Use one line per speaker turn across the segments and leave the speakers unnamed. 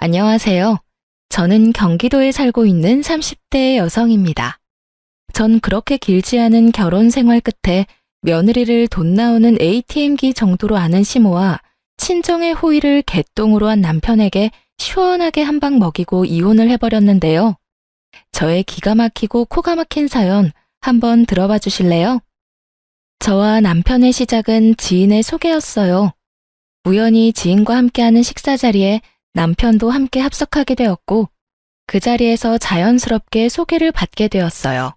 안녕하세요. 저는 경기도에 살고 있는 30대 여성입니다. 전 그렇게 길지 않은 결혼 생활 끝에 며느리를 돈 나오는 ATM기 정도로 아는 시모와 친정의 호의를 개똥으로 한 남편에게 시원하게 한 방 먹이고 이혼을 해버렸는데요. 저의 기가 막히고 코가 막힌 사연 한번 들어봐 주실래요? 저와 남편의 시작은 지인의 소개였어요. 우연히 지인과 함께하는 식사 자리에 남편도 함께 합석하게 되었고, 그 자리에서 자연스럽게 소개를 받게 되었어요.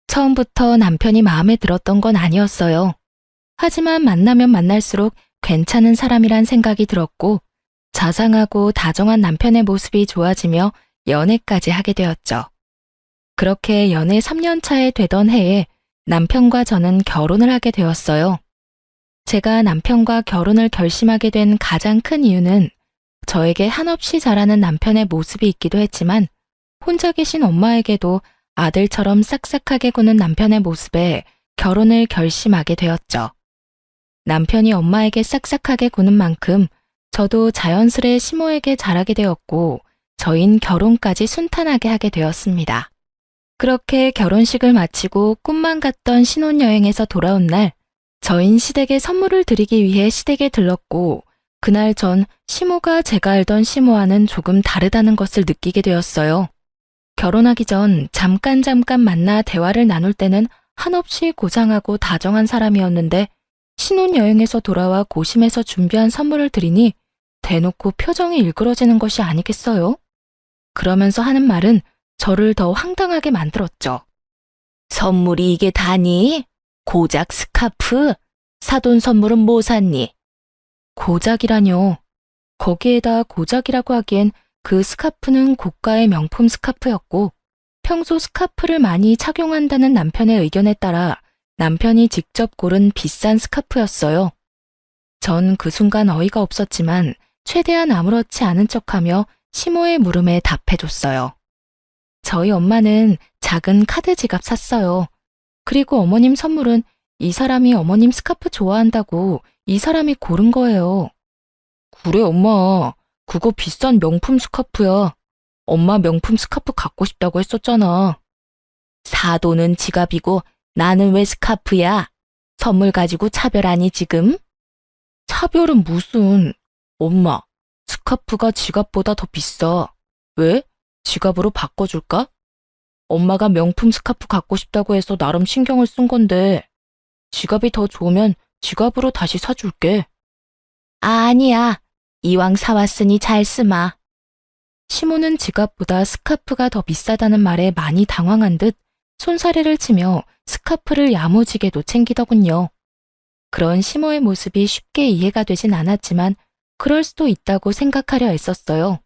처음부터 남편이 마음에 들었던 건 아니었어요. 하지만 만나면 만날수록 괜찮은 사람이란 생각이 들었고, 자상하고 다정한 남편의 모습이 좋아지며 연애까지 하게 되었죠. 그렇게 연애 3년 차에 되던 해에 남편과 저는 결혼을 하게 되었어요. 제가 남편과 결혼을 결심하게 된 가장 큰 이유는 저에게 한없이 잘하는 남편의 모습이 있기도 했지만 혼자 계신 엄마에게도 아들처럼 싹싹하게 구는 남편의 모습에 결혼을 결심하게 되었죠. 남편이 엄마에게 싹싹하게 구는 만큼 저도 자연스레 시모에게 잘하게 되었고 저흰 결혼까지 순탄하게 하게 되었습니다. 그렇게 결혼식을 마치고 꿈만 같던 신혼여행에서 돌아온 날 저흰 시댁에 선물을 드리기 위해 시댁에 들렀고 그날 전 시모가 제가 알던 시모와는 조금 다르다는 것을 느끼게 되었어요. 결혼하기 전 잠깐 만나 대화를 나눌 때는 한없이 고상하고 다정한 사람이었는데 신혼여행에서 돌아와 고심해서 준비한 선물을 드리니 대놓고 표정이 일그러지는 것이 아니겠어요? 그러면서 하는 말은 저를 더 황당하게 만들었죠. 선물이 이게 다니? 고작 스카프? 사돈 선물은 뭐 샀니? 고작이라뇨. 거기에다 고작이라고 하기엔 그 스카프는 고가의 명품 스카프였고 평소 스카프를 많이 착용한다는 남편의 의견에 따라 남편이 직접 고른 비싼 스카프였어요. 전 그 순간 어이가 없었지만 최대한 아무렇지 않은 척하며 시모의 물음에 답해줬어요. 저희 엄마는 작은 카드 지갑 샀어요. 그리고 어머님 선물은 이 사람이 어머님 스카프 좋아한다고 이 사람이 고른 거예요. 그래 엄마, 그거 비싼 명품 스카프야. 엄마 명품 스카프 갖고 싶다고 했었잖아. 사돈은 지갑이고 나는 왜 스카프야? 선물 가지고 차별하니 지금? 차별은 무슨. 엄마, 스카프가 지갑보다 더 비싸. 왜? 지갑으로 바꿔줄까? 엄마가 명품 스카프 갖고 싶다고 해서 나름 신경을 쓴 건데 지갑이 더 좋으면 지갑으로 다시 사줄게. 아니야. 이왕 사왔으니 잘 쓰마. 시모는 지갑보다 스카프가 더 비싸다는 말에 많이 당황한 듯 손사래를 치며 스카프를 야무지게도 챙기더군요. 그런 시모의 모습이 쉽게 이해가 되진 않았지만 그럴 수도 있다고 생각하려 애썼어요.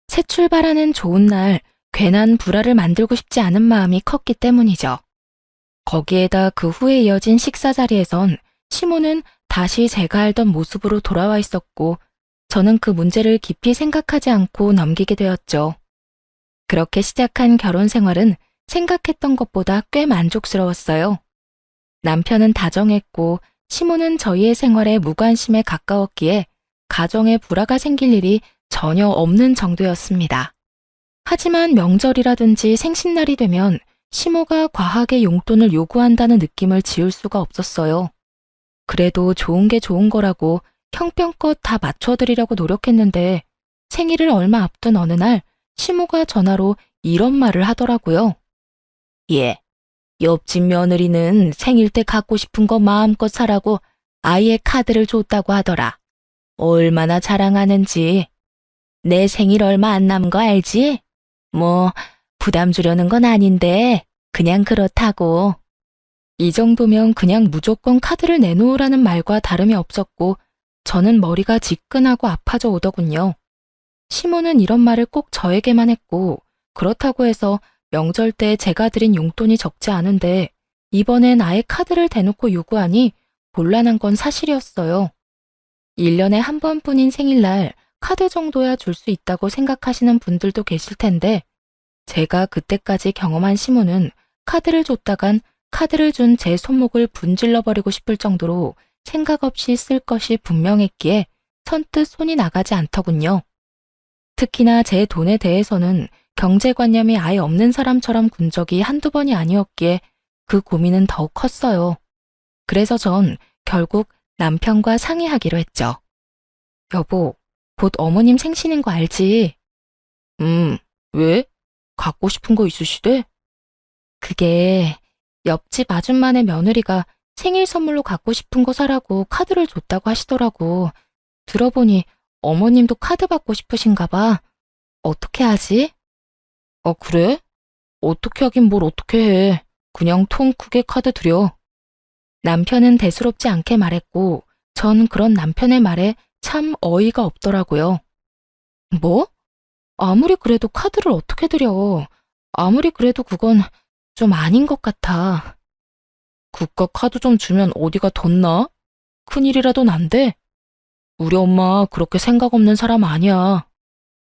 새 출발하는 좋은 날 괜한 불화를 만들고 싶지 않은 마음이 컸기 때문이죠. 거기에다 그 후에 이어진 식사 자리에선 시모는 다시 제가 알던 모습으로 돌아와 있었고 저는 그 문제를 깊이 생각하지 않고 넘기게 되었죠. 그렇게 시작한 결혼 생활은 생각했던 것보다 꽤 만족스러웠어요. 남편은 다정했고 시모는 저희의 생활에 무관심에 가까웠기에 가정에 불화가 생길 일이 전혀 없는 정도였습니다. 하지만 명절이라든지 생신날이 되면 시모가 과하게 용돈을 요구한다는 느낌을 지울 수가 없었어요. 그래도 좋은 게 좋은 거라고 형편껏 다 맞춰드리려고 노력했는데 생일을 얼마 앞둔 어느 날 시모가 전화로 이런 말을 하더라고요. 예, 옆집 며느리는 생일 때 갖고 싶은 거 마음껏 사라고 아예 카드를 줬다고 하더라. 얼마나 자랑하는지. 내 생일 얼마 안 남은 거 알지? 뭐 부담 주려는 건 아닌데 그냥 그렇다고. 이 정도면 그냥 무조건 카드를 내놓으라는 말과 다름이 없었고 저는 머리가 지끈하고 아파져 오더군요. 시모는 이런 말을 꼭 저에게만 했고 그렇다고 해서 명절 때 제가 드린 용돈이 적지 않은데 이번엔 아예 카드를 대놓고 요구하니 곤란한 건 사실이었어요. 1년에 한 번뿐인 생일날 카드 정도야 줄 수 있다고 생각하시는 분들도 계실 텐데 제가 그때까지 경험한 시모는 카드를 줬다간 카드를 준 제 손목을 분질러버리고 싶을 정도로 생각 없이 쓸 것이 분명했기에 선뜻 손이 나가지 않더군요. 특히나 제 돈에 대해서는 경제관념이 아예 없는 사람처럼 군 적이 한두 번이 아니었기에 그 고민은 더욱 컸어요. 그래서 전 결국 남편과 상의하기로 했죠. 여보, 곧 어머님 생신인 거 알지? 왜? 갖고 싶은 거 있으시대? 그게 옆집 아줌마네 며느리가 생일 선물로 갖고 싶은 거 사라고 카드를 줬다고 하시더라고. 들어보니 어머님도 카드 받고 싶으신가 봐. 어떻게 하지? 그래? 어떻게 하긴 뭘 어떻게 해. 그냥 통 크게 카드 드려. 남편은 대수롭지 않게 말했고, 전 그런 남편의 말에 참 어이가 없더라고요. 뭐? 아무리 그래도 카드를 어떻게 드려. 아무리 그래도 그건 좀 아닌 것 같아. 그깟 카드 좀 주면 어디가 덧나? 큰일이라도 난대? 우리 엄마 그렇게 생각 없는 사람 아니야.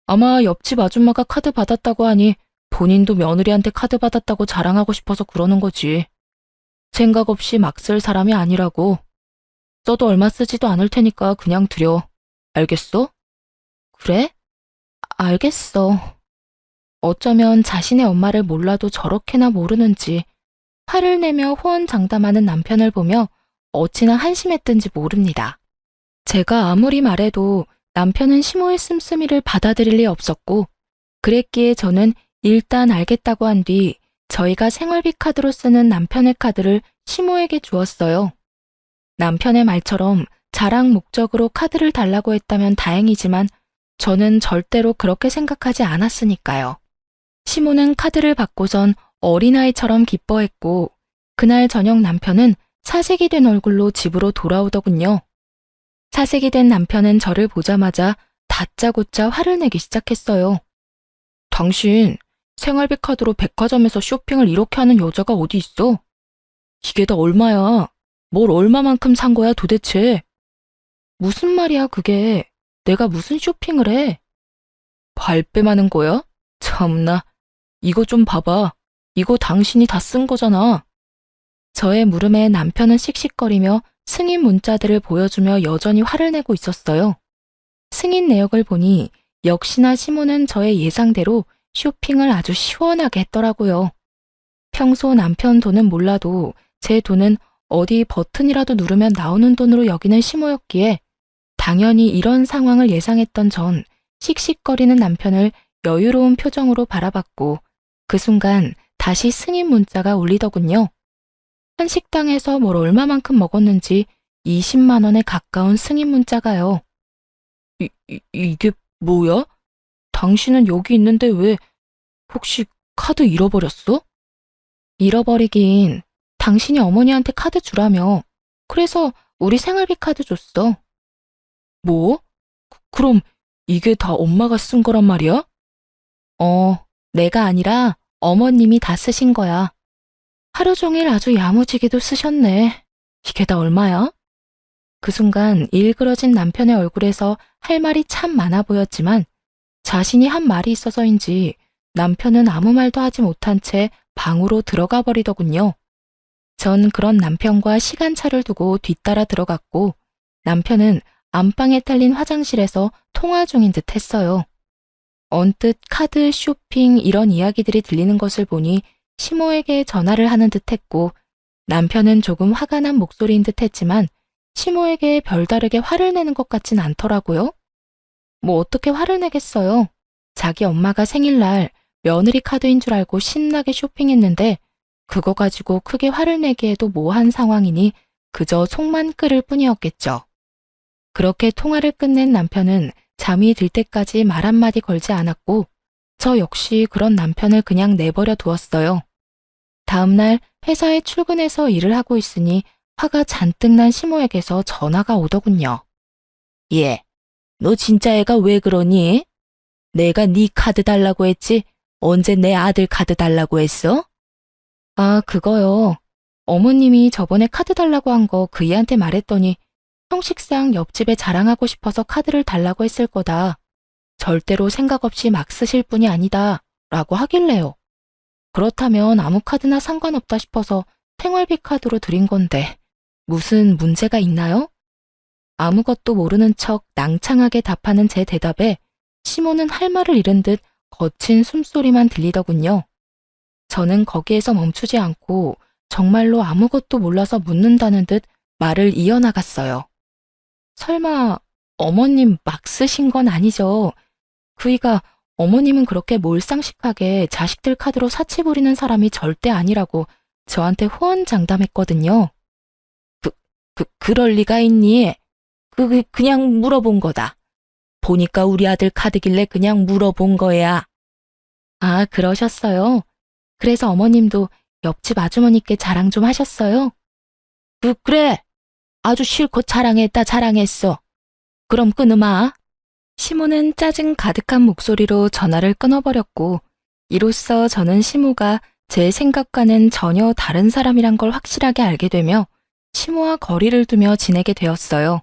아마 옆집 아줌마가 카드 받았다고 하니 본인도 며느리한테 카드 받았다고 자랑하고 싶어서 그러는 거지. 생각 없이 막 쓸 사람이 아니라고. 써도 얼마 쓰지도 않을 테니까 그냥 드려. 알겠어? 그래? 알겠어. 어쩌면 자신의 엄마를 몰라도 저렇게나 모르는지 화를 내며 호언장담하는 남편을 보며 어찌나 한심했던지 모릅니다. 제가 아무리 말해도 남편은 시모의 씀씀이를 받아들일 리 없었고, 그랬기에 저는 일단 알겠다고 한 뒤 저희가 생활비 카드로 쓰는 남편의 카드를 시모에게 주었어요. 남편의 말처럼 자랑 목적으로 카드를 달라고 했다면 다행이지만 저는 절대로 그렇게 생각하지 않았으니까요. 시모는 카드를 받고선 어린아이처럼 기뻐했고, 그날 저녁 남편은 사색이 된 얼굴로 집으로 돌아오더군요. 사색이 된 남편은 저를 보자마자 다짜고짜 화를 내기 시작했어요. 당신 생활비 카드로 백화점에서 쇼핑을 이렇게 하는 여자가 어디 있어? 이게 다 얼마야? 뭘 얼마만큼 산 거야 도대체? 무슨 말이야 그게? 내가 무슨 쇼핑을 해? 발뺌하는 거야? 참나. 이거 좀 봐봐. 이거 당신이 다 쓴 거잖아. 저의 물음에 남편은 씩씩거리며 승인 문자들을 보여주며 여전히 화를 내고 있었어요. 승인 내역을 보니 역시나 시모는 저의 예상대로 쇼핑을 아주 시원하게 했더라고요. 평소 남편 돈은 몰라도 제 돈은 어디 버튼이라도 누르면 나오는 돈으로 여기는 시모였기에 당연히 이런 상황을 예상했던 전 씩씩거리는 남편을 여유로운 표정으로 바라봤고 그 순간 다시 승인 문자가 울리더군요. 한식당에서 뭘 얼마만큼 먹었는지 20만 원에 가까운 승인 문자가요. 이게 뭐야? 당신은 여기 있는데 왜 혹시 카드 잃어버렸어? 잃어버리긴 당신이 어머니한테 카드 주라며. 그래서 우리 생활비 카드 줬어. 뭐? 그럼 이게 다 엄마가 쓴 거란 말이야? 내가 아니라 어머님이 다 쓰신 거야. 하루 종일 아주 야무지게도 쓰셨네. 이게 다 얼마야? 그 순간 일그러진 남편의 얼굴에서 할 말이 참 많아 보였지만 자신이 한 말이 있어서인지 남편은 아무 말도 하지 못한 채 방으로 들어가 버리더군요. 전 그런 남편과 시간차를 두고 뒤따라 들어갔고 남편은 안방에 딸린 화장실에서 통화 중인 듯 했어요. 언뜻 카드, 쇼핑 이런 이야기들이 들리는 것을 보니 시모에게 전화를 하는 듯 했고 남편은 조금 화가 난 목소리인 듯 했지만 시모에게 별다르게 화를 내는 것 같진 않더라고요. 뭐 어떻게 화를 내겠어요. 자기 엄마가 생일날 며느리 카드인 줄 알고 신나게 쇼핑했는데 그거 가지고 크게 화를 내기에도 모호한 상황이니 그저 속만 끓을 뿐이었겠죠. 그렇게 통화를 끝낸 남편은 잠이 들 때까지 말 한마디 걸지 않았고 저 역시 그런 남편을 그냥 내버려 두었어요. 다음날 회사에 출근해서 일을 하고 있으니 화가 잔뜩 난 시모에게서 전화가 오더군요. 얘, 너 진짜 애가 왜 그러니? 내가 네 카드 달라고 했지 언제 내 아들 카드 달라고 했어? 아, 그거요. 어머님이 저번에 카드 달라고 한 거 그 애한테 말했더니 형식상 옆집에 자랑하고 싶어서 카드를 달라고 했을 거다. 절대로 생각 없이 막 쓰실 분이 아니다. 라고 하길래요. 그렇다면 아무 카드나 상관없다 싶어서 생활비 카드로 드린 건데 무슨 문제가 있나요? 아무것도 모르는 척 낭창하게 답하는 제 대답에 시모는 할 말을 잃은 듯 거친 숨소리만 들리더군요. 저는 거기에서 멈추지 않고 정말로 아무것도 몰라서 묻는다는 듯 말을 이어나갔어요. 설마 어머님 막 쓰신 건 아니죠? 그이가 어머님은 그렇게 몰상식하게 자식들 카드로 사치 부리는 사람이 절대 아니라고 저한테 호언장담했거든요. 그럴 리가 있니? 그냥 물어본 거다. 보니까 우리 아들 카드길래 그냥 물어본 거야. 아, 그러셨어요? 그래서 어머님도 옆집 아주머니께 자랑 좀 하셨어요? 그래. 아주 실컷 자랑했어. 그럼 끊으마. 시모는 짜증 가득한 목소리로 전화를 끊어버렸고, 이로써 저는 시모가 제 생각과는 전혀 다른 사람이란 걸 확실하게 알게 되며 시모와 거리를 두며 지내게 되었어요.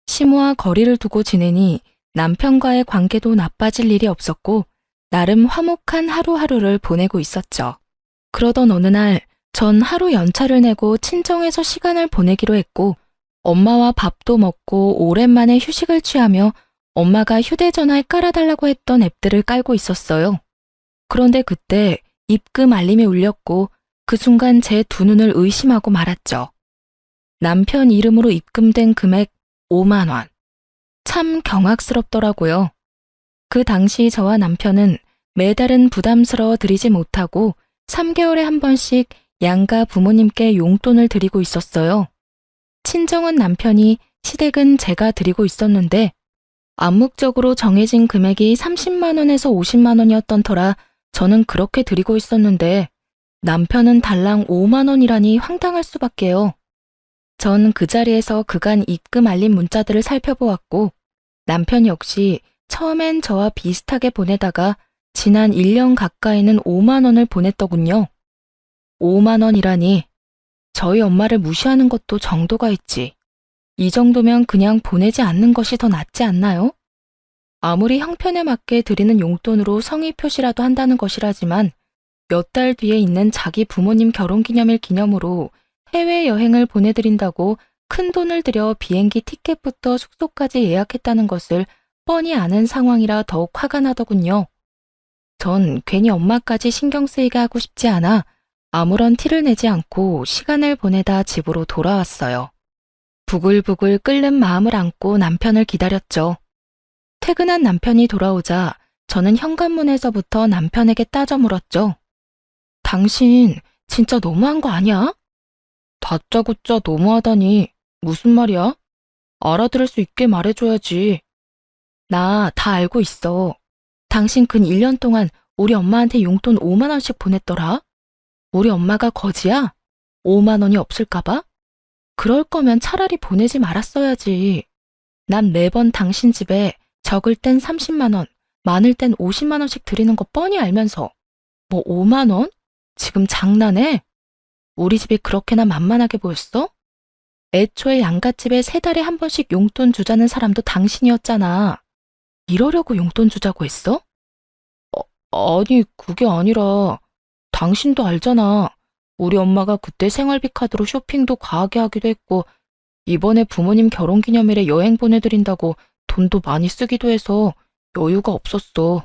시모와 거리를 두고 지내니 남편과의 관계도 나빠질 일이 없었고 나름 화목한 하루하루를 보내고 있었죠. 그러던 어느 날 전 하루 연차를 내고 친정에서 시간을 보내기로 했고 엄마와 밥도 먹고 오랜만에 휴식을 취하며 엄마가 휴대전화에 깔아달라고 했던 앱들을 깔고 있었어요. 그런데 그때 입금 알림이 울렸고 그 순간 제 두 눈을 의심하고 말았죠. 남편 이름으로 입금된 금액 5만 원. 참 경악스럽더라고요. 그 당시 저와 남편은 매달은 부담스러워 드리지 못하고 3개월에 한 번씩 양가 부모님께 용돈을 드리고 있었어요. 친정은 남편이, 시댁은 제가 드리고 있었는데 암묵적으로 정해진 금액이 30만 원에서 50만 원이었던 터라 저는 그렇게 드리고 있었는데 남편은 달랑 5만 원이라니 황당할 수밖에요. 전 그 자리에서 그간 입금 알림 문자들을 살펴보았고 남편 역시 처음엔 저와 비슷하게 보내다가 지난 1년 가까이는 5만 원을 보냈더군요. 5만 원이라니 저희 엄마를 무시하는 것도 정도가 있지. 이 정도면 그냥 보내지 않는 것이 더 낫지 않나요? 아무리 형편에 맞게 드리는 용돈으로 성의 표시라도 한다는 것이라지만 몇 달 뒤에 있는 자기 부모님 결혼기념일 기념으로 해외여행을 보내드린다고 큰돈을 들여 비행기 티켓부터 숙소까지 예약했다는 것을 뻔히 아는 상황이라 더욱 화가 나더군요. 전 괜히 엄마까지 신경 쓰이게 하고 싶지 않아 아무런 티를 내지 않고 시간을 보내다 집으로 돌아왔어요. 부글부글 끓는 마음을 안고 남편을 기다렸죠. 퇴근한 남편이 돌아오자 저는 현관문에서부터 남편에게 따져 물었죠. 당신 진짜 너무한 거 아니야? 다짜고짜 너무하다니 무슨 말이야? 알아들을 수 있게 말해줘야지. 나 다 알고 있어. 당신 근 1년 동안 우리 엄마한테 용돈 5만 원씩 보냈더라. 우리 엄마가 거지야? 5만 원이 없을까봐? 그럴 거면 차라리 보내지 말았어야지. 난 매번 당신 집에 적을 땐 30만 원, 많을 땐 50만 원씩 드리는 거 뻔히 알면서 뭐 5만 원? 지금 장난해? 우리 집이 그렇게나 만만하게 보였어? 애초에 양갓집에 3달에 한 번씩 용돈 주자는 사람도 당신이었잖아. 이러려고 용돈 주자고 했어? 아니, 그게 아니라 당신도 알잖아. 우리 엄마가 그때 생활비 카드로 쇼핑도 과하게 하기도 했고 이번에 부모님 결혼기념일에 여행 보내드린다고 돈도 많이 쓰기도 해서 여유가 없었어.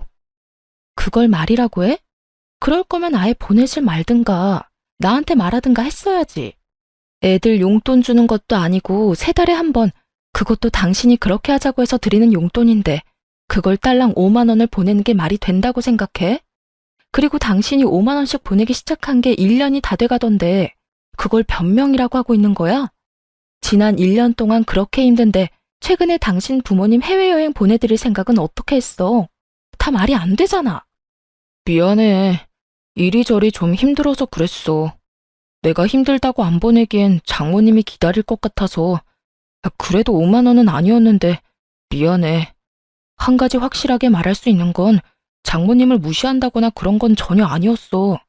그걸 말이라고 해? 그럴 거면 아예 보내질 말든가 나한테 말하든가 했어야지. 애들 용돈 주는 것도 아니고 3달에 한 번, 그것도 당신이 그렇게 하자고 해서 드리는 용돈인데 그걸 딸랑 5만 원을 보내는 게 말이 된다고 생각해? 그리고 당신이 5만 원씩 보내기 시작한 게 1년이 다 돼가던데 그걸 변명이라고 하고 있는 거야? 지난 1년 동안 그렇게 힘든데 최근에 당신 부모님 해외여행 보내드릴 생각은 어떻게 했어? 다 말이 안 되잖아. 미안해. 이리저리 좀 힘들어서 그랬어. 내가 힘들다고 안 보내기엔 장모님이 기다릴 것 같아서. 그래도 5만 원은 아니었는데 미안해. 한 가지 확실하게 말할 수 있는 건 장모님을 무시한다거나 그런 건 전혀 아니었어.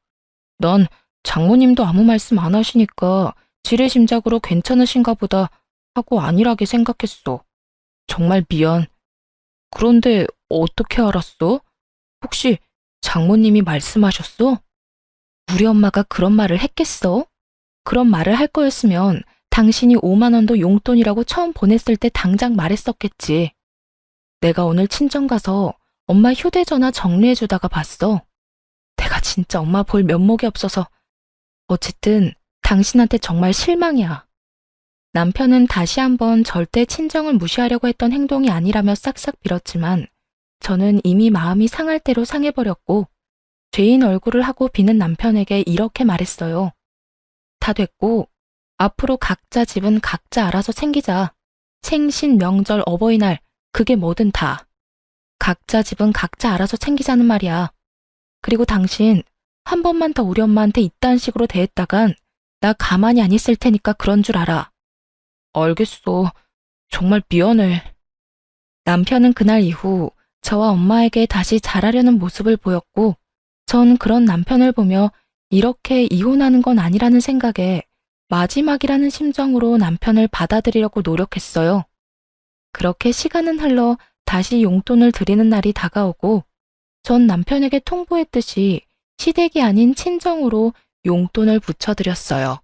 난 장모님도 아무 말씀 안 하시니까 지레짐작으로 괜찮으신가 보다 하고 안일하게 생각했어. 정말 미안. 그런데 어떻게 알았어? 혹시 장모님이 말씀하셨어? 우리 엄마가 그런 말을 했겠어? 그런 말을 할 거였으면 당신이 5만 원도 용돈이라고 처음 보냈을 때 당장 말했었겠지. 내가 오늘 친정 가서 엄마 휴대전화 정리해주다가 봤어. 내가 진짜 엄마 볼 면목이 없어서. 어쨌든 당신한테 정말 실망이야. 남편은 다시 한번 절대 친정을 무시하려고 했던 행동이 아니라며 싹싹 빌었지만 저는 이미 마음이 상할 대로 상해버렸고 죄인 얼굴을 하고 비는 남편에게 이렇게 말했어요. 다 됐고 앞으로 각자 집은 각자 알아서 챙기자. 생신, 명절, 어버이날 그게 뭐든 다. 각자 집은 각자 알아서 챙기자는 말이야. 그리고 당신 한 번만 더 우리 엄마한테 이딴 식으로 대했다간 나 가만히 안 있을 테니까 그런 줄 알아. 알겠어. 정말 미안해. 남편은 그날 이후 저와 엄마에게 다시 잘하려는 모습을 보였고 전 그런 남편을 보며 이렇게 이혼하는 건 아니라는 생각에 마지막이라는 심정으로 남편을 받아들이려고 노력했어요. 그렇게 시간은 흘러 다시 용돈을 드리는 날이 다가오고 전 남편에게 통보했듯이 시댁이 아닌 친정으로 용돈을 붙여드렸어요.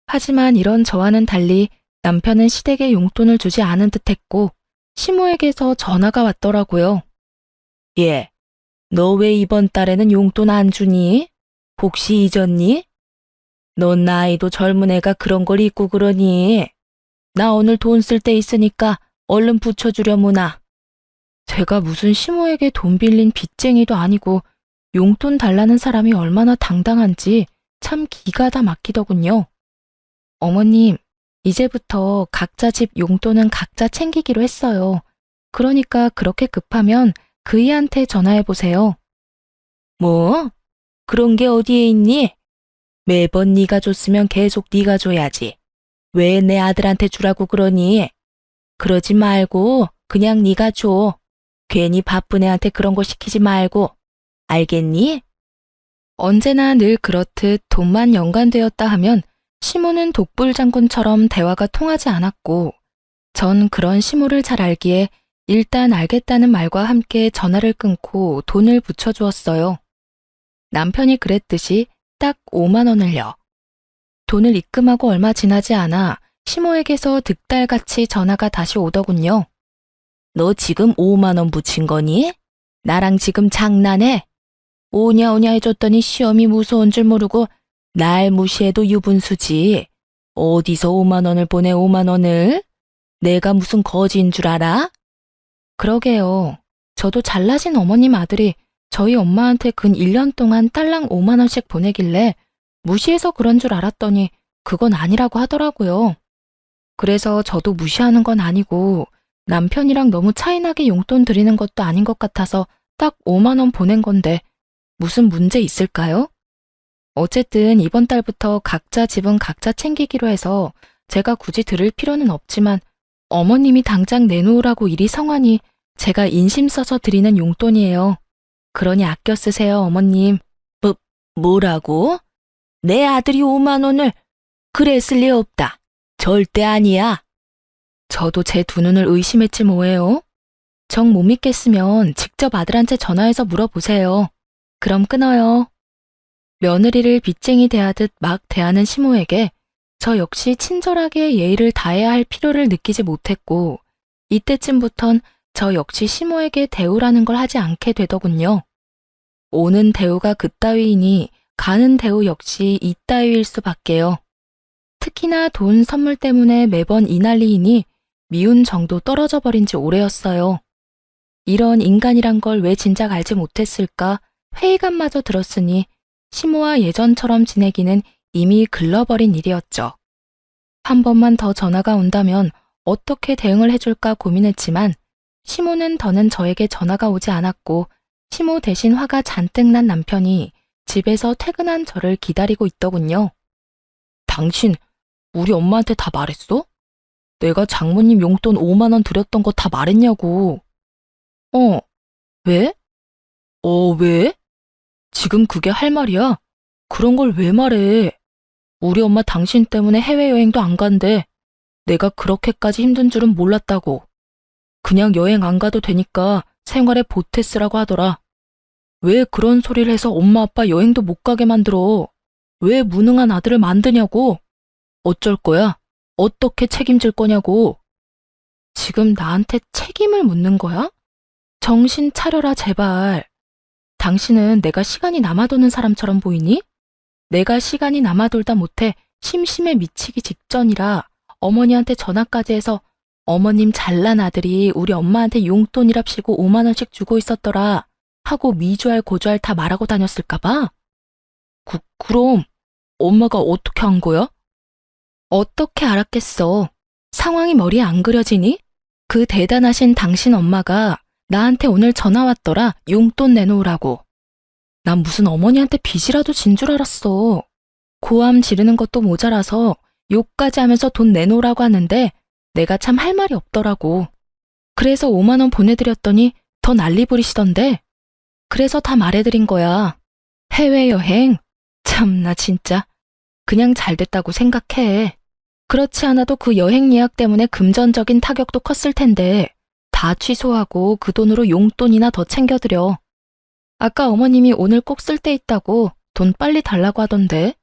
하지만 이런 저와는 달리 남편은 시댁에 용돈을 주지 않은 듯했고 시모에게서 전화가 왔더라고요. 얘, 너 왜 이번 달에는 용돈 안 주니? 혹시 잊었니? 넌 나이도 젊은 애가 그런 걸 잊고 그러니? 나 오늘 돈 쓸 때 있으니까 얼른 붙여주려무나. 제가 무슨 시모에게 돈 빌린 빚쟁이도 아니고 용돈 달라는 사람이 얼마나 당당한지 참 기가 다 막히더군요. 어머님, 이제부터 각자 집 용돈은 각자 챙기기로 했어요. 그러니까 그렇게 급하면 그이한테 전화해보세요. 뭐? 그런 게 어디에 있니? 매번 네가 줬으면 계속 네가 줘야지. 왜 내 아들한테 주라고 그러니? 그러지 말고 그냥 네가 줘. 괜히 바쁜 애한테 그런 거 시키지 말고. 알겠니? 언제나 늘 그렇듯 돈만 연관되었다 하면 시모는 독불장군처럼 대화가 통하지 않았고 전 그런 시모를 잘 알기에 일단 알겠다는 말과 함께 전화를 끊고 돈을 붙여주었어요. 남편이 그랬듯이 딱 5만 원을요. 돈을 입금하고 얼마 지나지 않아 시모에게서 득달같이 전화가 다시 오더군요. 너 지금 5만 원 붙인 거니? 나랑 지금 장난해? 오냐 오냐 해줬더니 시험이 무서운 줄 모르고 날 무시해도 유분수지. 어디서 5만 원을 보내 5만 원을? 내가 무슨 거지인 줄 알아? 그러게요. 저도 잘나신 어머님 아들이 저희 엄마한테 근 1년 동안 딸랑 5만 원씩 보내길래 무시해서 그런 줄 알았더니 그건 아니라고 하더라고요. 그래서 저도 무시하는 건 아니고 남편이랑 너무 차이나게 용돈 드리는 것도 아닌 것 같아서 딱 5만 원 보낸 건데 무슨 문제 있을까요? 어쨌든 이번 달부터 각자 집은 각자 챙기기로 해서 제가 굳이 드릴 필요는 없지만 어머님이 당장 내놓으라고 일이 성하니 제가 인심 써서 드리는 용돈이에요. 그러니 아껴 쓰세요, 어머님. 뭐라고? 내 아들이 5만 원을? 그랬을 리 없다. 절대 아니야. 저도 제 두 눈을 의심했지 뭐예요. 정 못 믿겠으면 직접 아들한테 전화해서 물어보세요. 그럼 끊어요. 며느리를 빚쟁이 대하듯 막 대하는 시모에게 저 역시 친절하게 예의를 다해야 할 필요를 느끼지 못했고 이때쯤부턴 저 역시 시모에게 대우라는 걸 하지 않게 되더군요. 오는 대우가 그따위이니 가는 대우 역시 이따위일 수밖에요. 특히나 돈 선물 때문에 매번 이 난리이니 미운 정도 떨어져 버린 지 오래였어요. 이런 인간이란 걸 왜 진작 알지 못했을까 회의감마저 들었으니 시모와 예전처럼 지내기는 이미 글러버린 일이었죠. 한 번만 더 전화가 온다면 어떻게 대응을 해줄까 고민했지만 시모는 더는 저에게 전화가 오지 않았고 시모 대신 화가 잔뜩 난 남편이 집에서 퇴근한 저를 기다리고 있더군요. 당신 우리 엄마한테 다 말했어? 내가 장모님 용돈 5만 원 드렸던 거 다 말했냐고. 왜? 왜? 지금 그게 할 말이야? 그런 걸 왜 말해? 우리 엄마 당신 때문에 해외여행도 안 간대. 내가 그렇게까지 힘든 줄은 몰랐다고. 그냥 여행 안 가도 되니까 생활에 보태 쓰라고 하더라. 왜 그런 소리를 해서 엄마 아빠 여행도 못 가게 만들어? 왜 무능한 아들을 만드냐고? 어쩔 거야? 어떻게 책임질 거냐고? 지금 나한테 책임을 묻는 거야? 정신 차려라, 제발. 당신은 내가 시간이 남아도는 사람처럼 보이니? 내가 시간이 남아돌다 못해 심심해 미치기 직전이라 어머니한테 전화까지 해서 어머님 잘난 아들이 우리 엄마한테 용돈이랍시고 5만 원씩 주고 있었더라 하고 미주알 고주알 다 말하고 다녔을까봐? 그럼 엄마가 어떻게 한 거야? 어떻게 알았겠어. 상황이 머리에 안 그려지니? 그 대단하신 당신 엄마가 나한테 오늘 전화 왔더라. 용돈 내놓으라고. 난 무슨 어머니한테 빚이라도 진 줄 알았어. 고함 지르는 것도 모자라서 욕까지 하면서 돈 내놓으라고 하는데 내가 참 할 말이 없더라고. 그래서 5만 원 보내드렸더니 더 난리 부리시던데. 그래서 다 말해드린 거야. 해외여행? 참나 진짜. 그냥 잘 됐다고 생각해. 그렇지 않아도 그 여행 예약 때문에 금전적인 타격도 컸을 텐데 다 취소하고 그 돈으로 용돈이나 더 챙겨드려. 아까 어머님이 오늘 꼭 쓸 데 있다고 돈 빨리 달라고 하던데.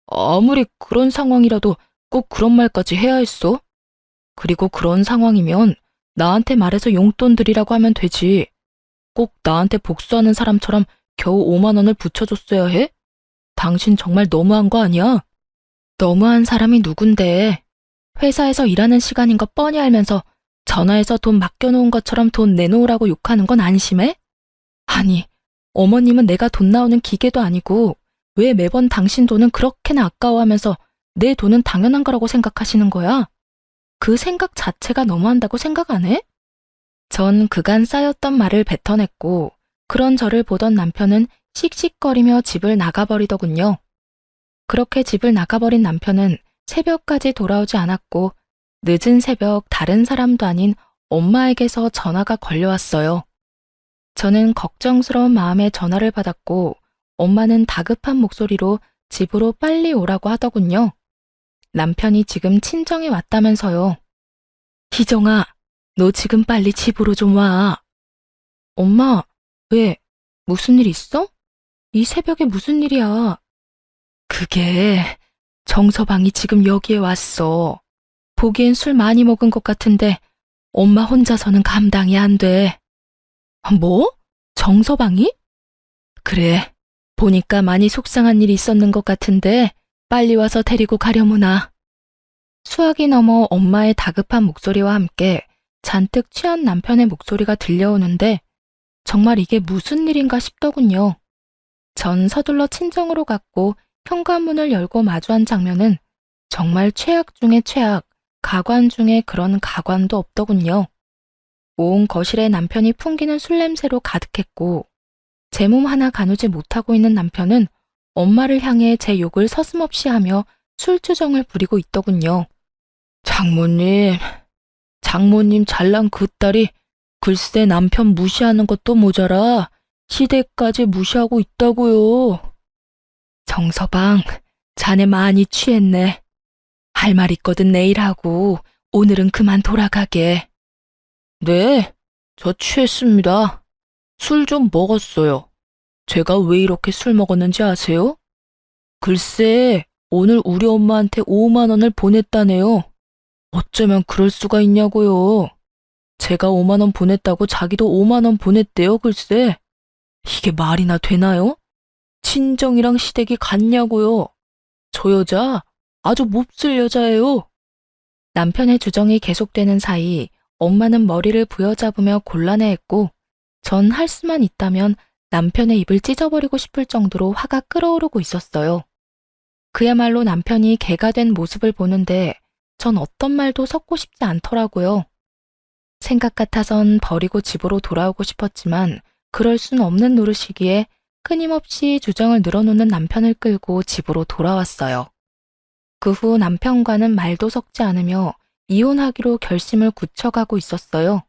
아무리 그런 상황이라도 꼭 그런 말까지 해야 했어? 그리고 그런 상황이면 나한테 말해서 용돈 드리라고 하면 되지. 꼭 나한테 복수하는 사람처럼 겨우 5만 원을 붙여줬어야 해? 당신 정말 너무한 거 아니야? 너무한 사람이 누군데. 회사에서 일하는 시간인 거 뻔히 알면서 전화해서 돈 맡겨놓은 것처럼 돈 내놓으라고 욕하는 건 안심해? 아니, 어머님은 내가 돈 나오는 기계도 아니고 왜 매번 당신 돈은 그렇게나 아까워하면서 내 돈은 당연한 거라고 생각하시는 거야? 그 생각 자체가 너무한다고 생각 안 해? 전 그간 쌓였던 말을 뱉어냈고 그런 저를 보던 남편은 씩씩거리며 집을 나가버리더군요. 그렇게 집을 나가버린 남편은 새벽까지 돌아오지 않았고 늦은 새벽 다른 사람도 아닌 엄마에게서 전화가 걸려왔어요. 저는 걱정스러운 마음에 전화를 받았고 엄마는 다급한 목소리로 집으로 빨리 오라고 하더군요. 남편이 지금 친정에 왔다면서요. 희정아, 너 지금 빨리 집으로 좀 와. 엄마, 왜? 무슨 일 있어? 이 새벽에 무슨 일이야? 그게 정서방이 지금 여기에 왔어. 보기엔 술 많이 먹은 것 같은데 엄마 혼자서는 감당이 안 돼. 뭐? 정서방이? 그래, 보니까 많이 속상한 일이 있었는 것 같은데 빨리 와서 데리고 가려무나. 수학이 넘어 엄마의 다급한 목소리와 함께 잔뜩 취한 남편의 목소리가 들려오는데 정말 이게 무슨 일인가 싶더군요. 전 서둘러 친정으로 갔고 현관문을 열고 마주한 장면은 정말 최악 중의 최악, 가관 중에 그런 가관도 없더군요. 온 거실에 남편이 풍기는 술 냄새로 가득했고 제 몸 하나 가누지 못하고 있는 남편은 엄마를 향해 제 욕을 서슴없이 하며 술주정을 부리고 있더군요. 장모님 잘난 그 딸이 글쎄 남편 무시하는 것도 모자라 시댁까지 무시하고 있다고요. 정서방, 자네 많이 취했네. 할 말 있거든 내일 하고 오늘은 그만 돌아가게. 네, 저 취했습니다. 술 좀 먹었어요. 제가 왜 이렇게 술 먹었는지 아세요? 글쎄, 오늘 우리 엄마한테 5만 원을 보냈다네요. 어쩌면 그럴 수가 있냐고요. 제가 5만 원 보냈다고 자기도 5만 원 보냈대요, 글쎄. 이게 말이나 되나요? 친정이랑 시댁이 같냐고요. 저 여자 아주 몹쓸 여자예요. 남편의 주정이 계속되는 사이 엄마는 머리를 부여잡으며 곤란해했고 전 할 수만 있다면 남편의 입을 찢어버리고 싶을 정도로 화가 끓어오르고 있었어요. 그야말로 남편이 개가 된 모습을 보는데 전 어떤 말도 섞고 싶지 않더라고요. 생각 같아선 버리고 집으로 돌아오고 싶었지만 그럴 순 없는 노릇이기에 끊임없이 주정을 늘어놓는 남편을 끌고 집으로 돌아왔어요. 그 후 남편과는 말도 섞지 않으며 이혼하기로 결심을 굳혀가고 있었어요.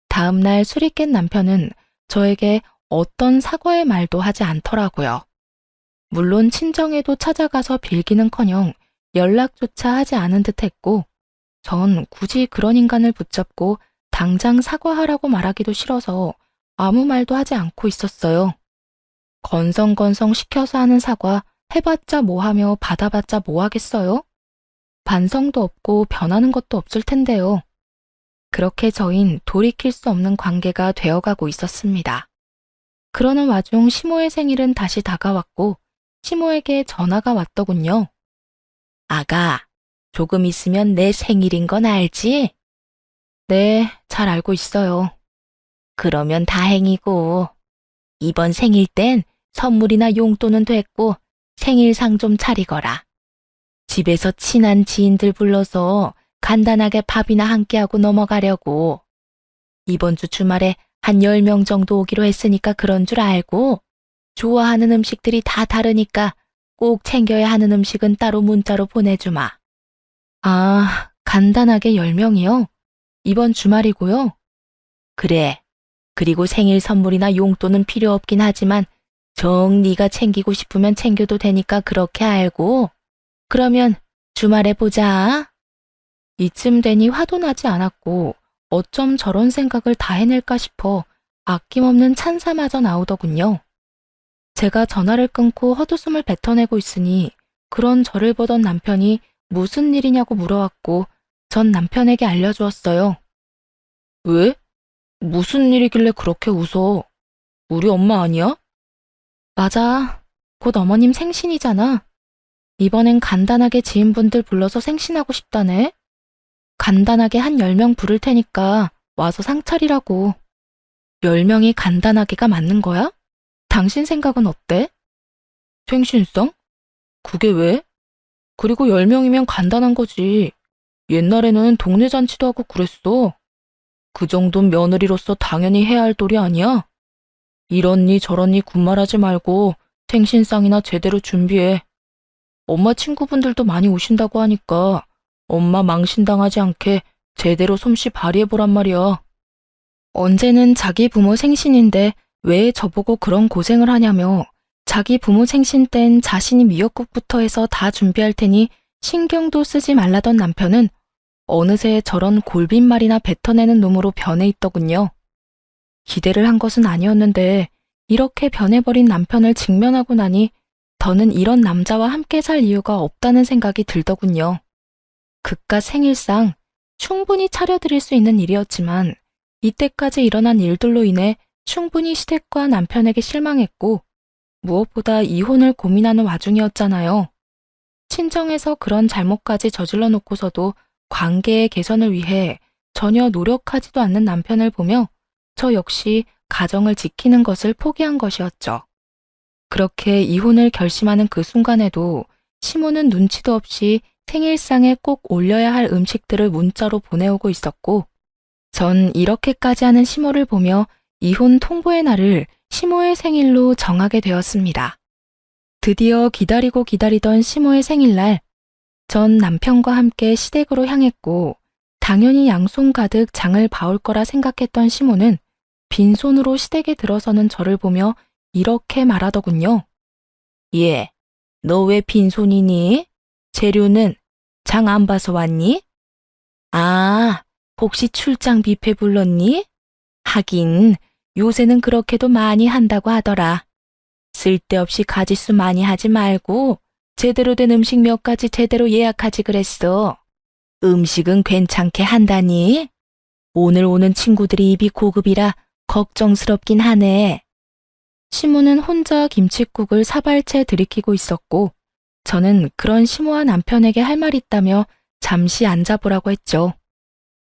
다음 날 술이 깬 남편은 저에게 어떤 사과의 말도 하지 않더라고요. 물론 친정에도 찾아가서 빌기는커녕 연락조차 하지 않은 듯 했고 전 굳이 그런 인간을 붙잡고 당장 사과하라고 말하기도 싫어서 아무 말도 하지 않고 있었어요. 건성건성 시켜서 하는 사과 해봤자 뭐하며 받아봤자 뭐하겠어요? 반성도 없고 변하는 것도 없을 텐데요. 그렇게 저흰 돌이킬 수 없는 관계가 되어가고 있었습니다. 그러는 와중 시모의 생일은 다시 다가왔고 시모에게 전화가 왔더군요. 아가, 조금 있으면 내 생일인 건 알지? 네, 잘 알고 있어요. 그러면 다행이고, 이번 생일 땐 선물이나 용돈은 됐고 생일상 좀 차리거라. 집에서 친한 지인들 불러서 간단하게 밥이나 함께하고 넘어가려고. 이번 주 주말에 한 10명 정도 오기로 했으니까 그런 줄 알고, 좋아하는 음식들이 다 다르니까 꼭 챙겨야 하는 음식은 따로 문자로 보내주마. 아, 간단하게 10명이요? 이번 주말이고요. 그래. 그리고 생일 선물이나 용돈은 필요 없긴 하지만 정 네가 챙기고 싶으면 챙겨도 되니까 그렇게 알고. 그러면 주말에 보자. 이쯤 되니 화도 나지 않았고 어쩜 저런 생각을 다 해낼까 싶어 아낌없는 찬사마저 나오더군요. 제가 전화를 끊고 헛웃음을 뱉어내고 있으니 그런 저를 보던 남편이 무슨 일이냐고 물어왔고 전 남편에게 알려주었어요. 왜? 무슨 일이길래 그렇게 웃어? 우리 엄마 아니야? 맞아. 곧 어머님 생신이잖아. 이번엔 간단하게 지인분들 불러서 생신하고 싶다네. 간단하게 한 10명 부를 테니까 와서 상 차리라고. 10명이 간단하게가 맞는 거야? 당신 생각은 어때? 생신상? 그게 왜? 그리고 10명이면 간단한 거지. 옛날에는 동네 잔치도 하고 그랬어. 그 정도는 며느리로서 당연히 해야 할 도리 아니야? 이런니 저런니 군말하지 말고 생신상이나 제대로 준비해. 엄마 친구분들도 많이 오신다고 하니까 엄마 망신당하지 않게 제대로 솜씨 발휘해보란 말이야. 언제는 자기 부모 생신인데 왜 저보고 그런 고생을 하냐며 자기 부모 생신 땐 자신이 미역국부터 해서 다 준비할 테니 신경도 쓰지 말라던 남편은 어느새 저런 골빈말이나 뱉어내는 놈으로 변해 있더군요. 기대를 한 것은 아니었는데 이렇게 변해버린 남편을 직면하고 나니 더는 이런 남자와 함께 살 이유가 없다는 생각이 들더군요. 그깟 생일상 충분히 차려드릴 수 있는 일이었지만 이때까지 일어난 일들로 인해 충분히 시댁과 남편에게 실망했고 무엇보다 이혼을 고민하는 와중이었잖아요. 친정에서 그런 잘못까지 저질러 놓고서도 관계의 개선을 위해 전혀 노력하지도 않는 남편을 보며 저 역시 가정을 지키는 것을 포기한 것이었죠. 그렇게 이혼을 결심하는 그 순간에도 시모는 눈치도 없이 생일상에 꼭 올려야 할 음식들을 문자로 보내오고 있었고 전 이렇게까지 하는 시모를 보며 이혼 통보의 날을 시모의 생일로 정하게 되었습니다. 드디어 기다리고 기다리던 시모의 생일날, 전 남편과 함께 시댁으로 향했고 당연히 양손 가득 장을 봐올 거라 생각했던 시모는 빈손으로 시댁에 들어서는 저를 보며 이렇게 말하더군요. 예, 너 왜 빈손이니? 재료는 장 안 봐서 왔니? 아, 혹시 출장 뷔페 불렀니? 하긴 요새는 그렇게도 많이 한다고 하더라. 쓸데없이 가짓수 많이 하지 말고 제대로 된 음식 몇 가지 제대로 예약하지 그랬어. 음식은 괜찮게 한다니? 오늘 오는 친구들이 입이 고급이라 걱정스럽긴 하네. 시모는 혼자 김칫국을 사발채 들이키고 있었고 저는 그런 시모와 남편에게 할 말 있다며 잠시 앉아보라고 했죠.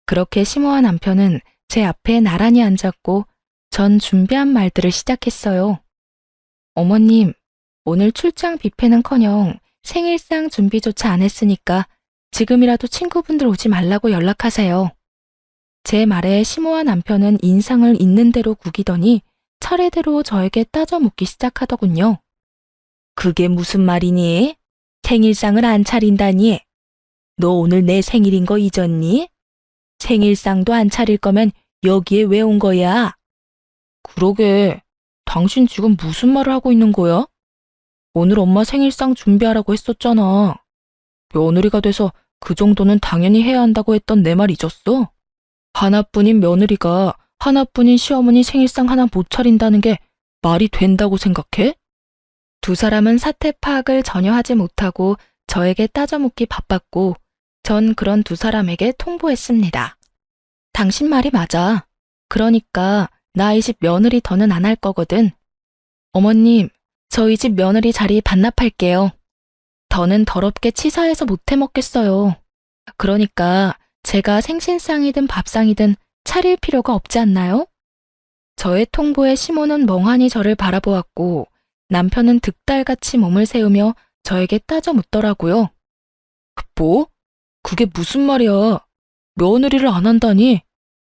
그렇게 시모와 남편은 제 앞에 나란히 앉았고 전 준비한 말들을 시작했어요. 어머님, 오늘 출장 뷔페는커녕 생일상 준비조차 안 했으니까 지금이라도 친구분들 오지 말라고 연락하세요. 제 말에 시모와 남편은 인상을 있는 대로 구기더니 차례대로 저에게 따져 묻기 시작하더군요. 그게 무슨 말이니? 생일상을 안 차린다니? 너 오늘 내 생일인 거 잊었니? 생일상도 안 차릴 거면 여기에 왜 온 거야? 그러게, 당신 지금 무슨 말을 하고 있는 거야? 오늘 엄마 생일상 준비하라고 했었잖아. 며느리가 돼서 그 정도는 당연히 해야 한다고 했던 내 말 잊었어? 하나뿐인 며느리가 하나뿐인 시어머니 생일상 하나 못 차린다는 게 말이 된다고 생각해? 두 사람은 사태 파악을 전혀 하지 못하고 저에게 따져 묻기 바빴고 전 그런 두 사람에게 통보했습니다. 당신 말이 맞아. 그러니까 나 이 집 며느리 더는 안 할 거거든. 어머님, 저희 집 며느리 자리 반납할게요. 더는 더럽게 치사해서 못 해먹겠어요. 그러니까 제가 생신상이든 밥상이든 차릴 필요가 없지 않나요? 저의 통보에 시몬은 멍하니 저를 바라보았고 남편은 득달같이 몸을 세우며 저에게 따져 묻더라고요. 뭐? 그게 무슨 말이야? 며느리를 안 한다니?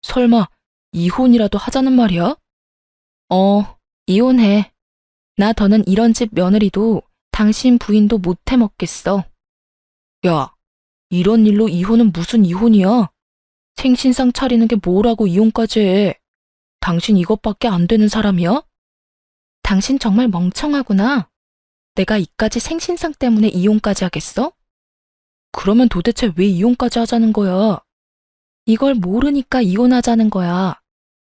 설마 이혼이라도 하자는 말이야? 이혼해. 나 더는 이런 집 며느리도 당신 부인도 못 해먹겠어. 야, 이런 일로 이혼은 무슨 이혼이야? 생신상 차리는 게 뭐라고 이혼까지 해? 당신 이것밖에 안 되는 사람이야? 당신 정말 멍청하구나. 내가 이까지 생신상 때문에 이혼까지 하겠어? 그러면 도대체 왜 이혼까지 하자는 거야? 이걸 모르니까 이혼하자는 거야.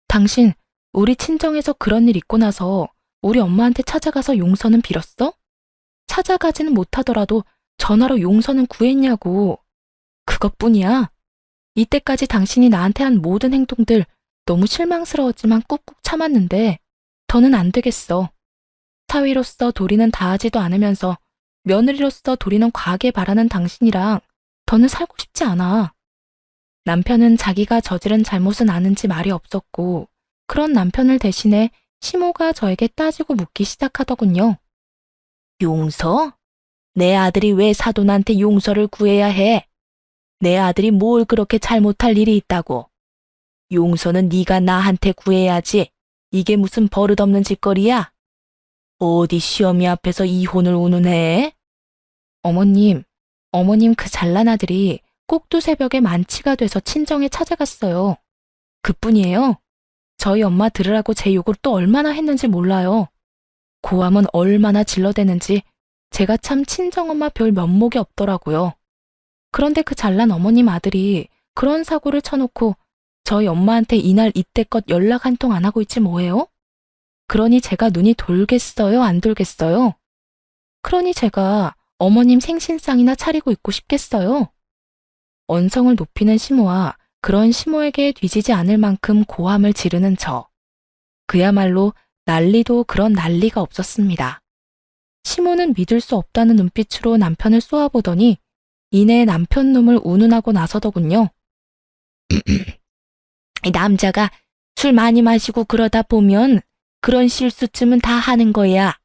당신, 우리 친정에서 그런 일 있고 나서 우리 엄마한테 찾아가서 용서는 빌었어? 찾아가지는 못하더라도 전화로 용서는 구했냐고. 그것뿐이야. 이때까지 당신이 나한테 한 모든 행동들 너무 실망스러웠지만 꾹꾹 참았는데 더는 안 되겠어. 사위로서 도리는 다하지도 않으면서 며느리로서 도리는 과하게 바라는 당신이랑 더는 살고 싶지 않아. 남편은 자기가 저지른 잘못은 아는지 말이 없었고 그런 남편을 대신해 시모가 저에게 따지고 묻기 시작하더군요. 용서? 내 아들이 왜 사돈한테 용서를 구해야 해? 내 아들이 뭘 그렇게 잘못할 일이 있다고? 용서는 네가 나한테 구해야지. 이게 무슨 버릇없는 짓거리야? 어디 시어미 앞에서 이혼을 운운해? 어머님 그 잘난 아들이 꼭두 새벽에 만취가 돼서 친정에 찾아갔어요. 그뿐이에요. 저희 엄마 들으라고 제 욕을 또 얼마나 했는지 몰라요. 고함은 얼마나 질러대는지 제가 참 친정엄마 별 면목이 없더라고요. 그런데 그 잘난 어머님 아들이 그런 사고를 쳐놓고 저희 엄마한테 이날 이때껏 연락 한 통 안 하고 있지 뭐예요? 그러니 제가 눈이 돌겠어요? 안 돌겠어요? 그러니 제가 어머님 생신상이나 차리고 있고 싶겠어요? 언성을 높이는 시모와 그런 시모에게 뒤지지 않을 만큼 고함을 지르는 저. 그야말로 난리도 그런 난리가 없었습니다. 시모는 믿을 수 없다는 눈빛으로 남편을 쏘아보더니 이내 남편 놈을 운운하고 나서더군요. 남자가 술 많이 마시고 그러다 보면 그런 실수쯤은 다 하는 거야.